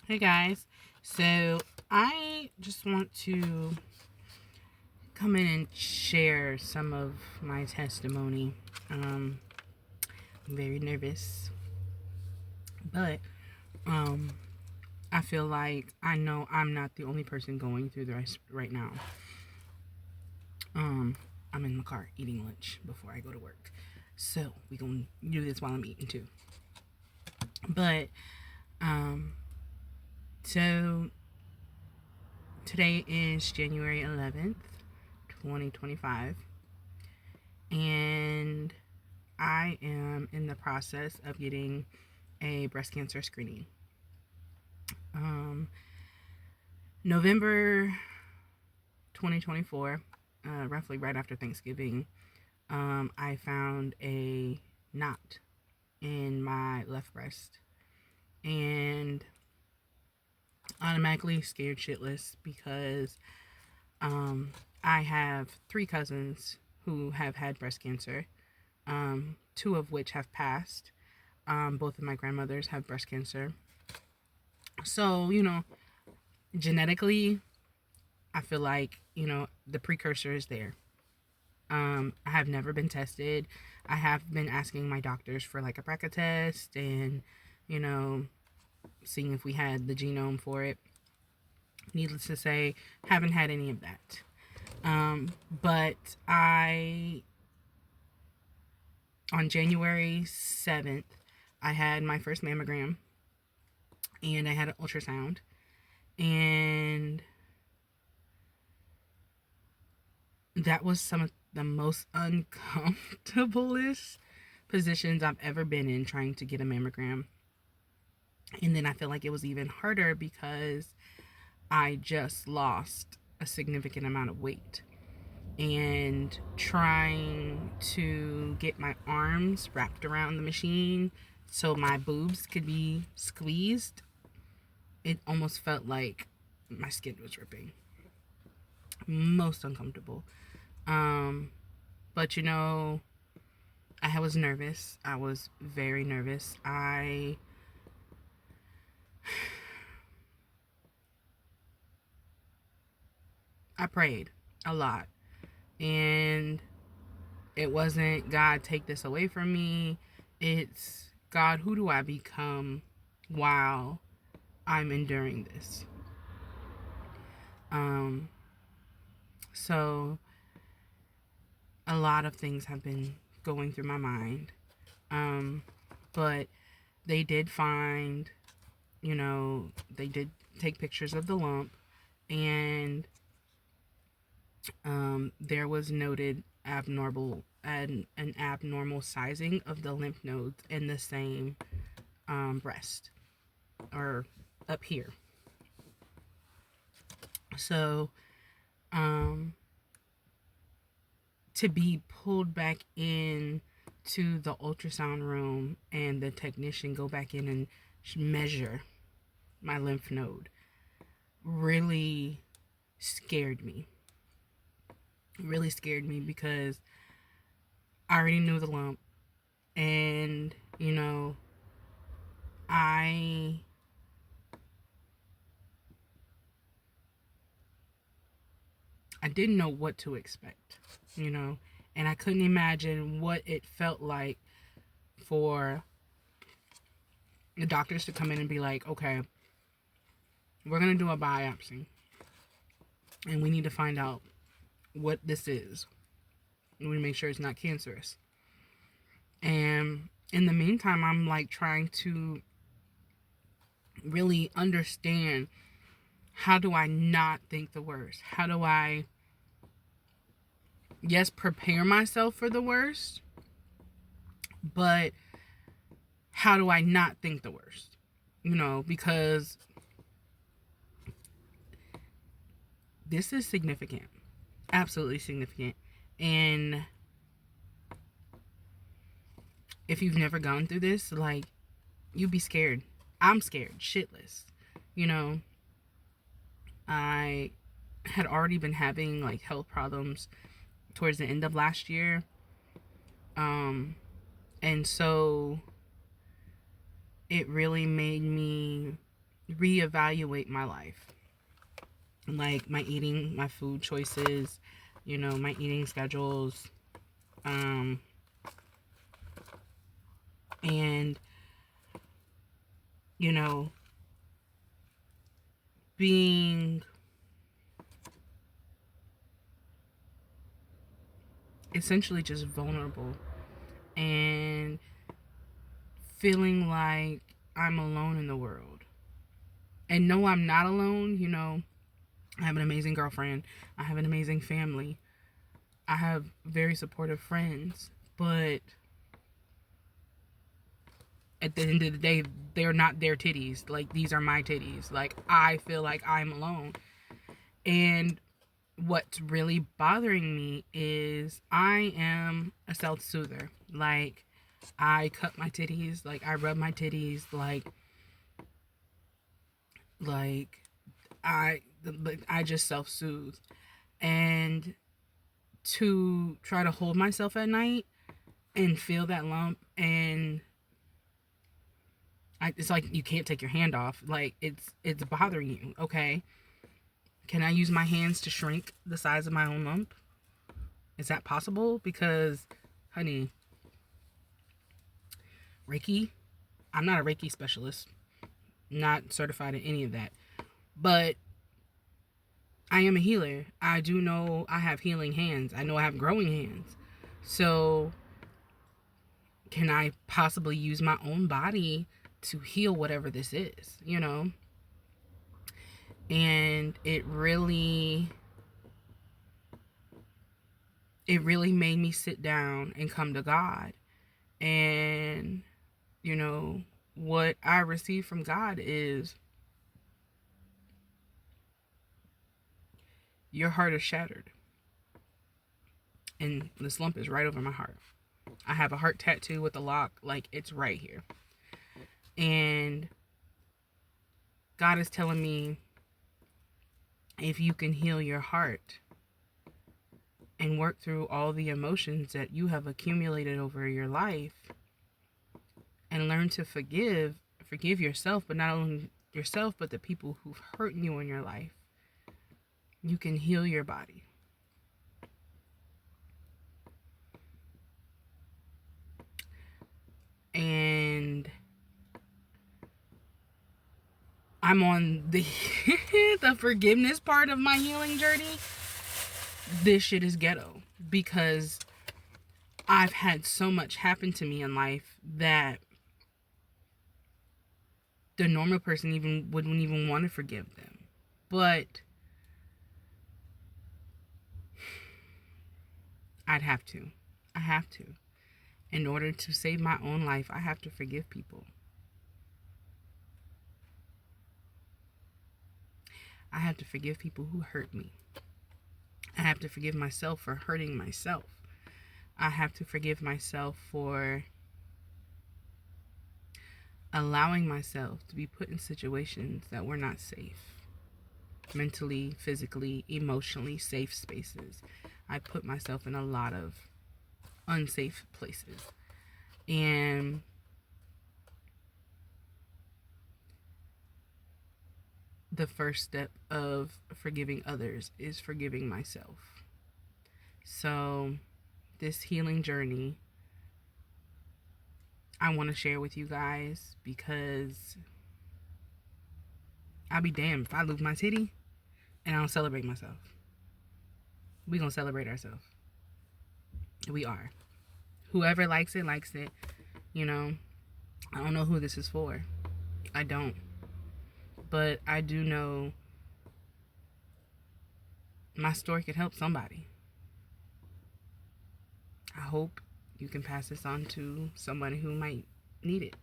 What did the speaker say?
Hey guys, so I just want to come in and share some of my testimony. I'm very nervous, but um, I feel like I know I'm not the only person going through this right now. Um, I'm in the car eating lunch before I go to work, so we gonna do this while I'm eating too. But um, so today is January 11th, 2025. And I am in the process of getting a breast cancer screening. Um, November 2024, roughly right after Thanksgiving, I found a knot in my left breast and automatically scared shitless because I have 3 cousins who have had breast cancer, 2 of which have passed. Both of my grandmothers have breast cancer. So, genetically, I feel like, the precursor is there. I have never been tested. I have been asking my doctors for like a BRCA test and, you know, seeing if we had the genome for it. Needless to say, haven't had any of that. But on January 7th, I had my first mammogram and I had an ultrasound. And that was some of the most uncomfortablest positions I've ever been in trying to get a mammogram. And then I feel like it was even harder because I just lost a significant amount of weight. And trying to get my arms wrapped around the machine so my boobs could be squeezed, it almost felt like my skin was ripping. Most uncomfortable. But I was nervous. I was very nervous. I prayed a lot. And it wasn't, God, take this away from me. It's, God, who do I become while I'm enduring this? So a lot of things have been going through my mind. But they did find, they did take pictures of the lump, and there was noted an abnormal sizing of the lymph nodes in the same breast or up here. So to be pulled back in to the ultrasound room and the technician go back in and measure my lymph node really scared me. Really scared me because I already knew the lump, and I didn't know what to expect, and I couldn't imagine what it felt like for the doctors to come in and be like, okay, we're going to do a biopsy and we need to find out what this is. We need to make sure it's not cancerous. And in the meantime, I'm like trying to really understand, how do I not think the worst? How do I, yes, prepare myself for the worst, but how do I not think the worst? Because this is significant. Absolutely significant. And if you've never gone through this, like, you'd be scared. I'm scared, shitless. I had already been having like health problems towards the end of last year. And so it really made me reevaluate my life, like my eating, my food choices, my eating schedules, um, and you know, being essentially just vulnerable and feeling like I'm alone in the world. And no, I'm not alone. I have an amazing girlfriend. I have an amazing family. I have very supportive friends. But at the end of the day, they're not their titties. Like, these are my titties. Like, I feel like I'm alone. And what's really bothering me is I am a self-soother. Like, I cut my titties. Like, I rub my titties. Like I just self-soothe. And to try to hold myself at night and feel that lump, and it's like you can't take your hand off. Like, it's bothering you. Okay, can I use my hands to shrink the size of my own lump? Is that possible? Because, honey, Reiki, I'm not a Reiki specialist, not certified in any of that, but I am a healer. I do know I have healing hands. I know I have growing hands. So can I possibly use my own body to heal whatever this is, And it really made me sit down and come to God. And, what I received from God is, your heart is shattered. And this lump is right over my heart. I have a heart tattoo with a lock. Like, it's right here. And God is telling me, if you can heal your heart and work through all the emotions that you have accumulated over your life, and learn to forgive yourself, but not only yourself, but the people who've hurt you in your life, you can heal your body. And I'm on the the forgiveness part of my healing journey. This shit is ghetto, because I've had so much happen to me in life that the normal person wouldn't even want to forgive them. But I'd have to. I have to. In order to save my own life, I have to forgive people. I have to forgive people who hurt me. I have to forgive myself for hurting myself. I have to forgive myself for allowing myself to be put in situations that were not safe. Mentally, physically, emotionally safe spaces. I put myself in a lot of unsafe places. And the first step of forgiving others is forgiving myself. So this healing journey, I want to share with you guys, because I'll be damned if I lose my titty and I don't celebrate myself. We gonna celebrate ourselves. We are. Whoever likes it, likes it. I don't know who this is for. I don't. But I do know my story could help somebody. I hope you can pass this on to somebody who might need it.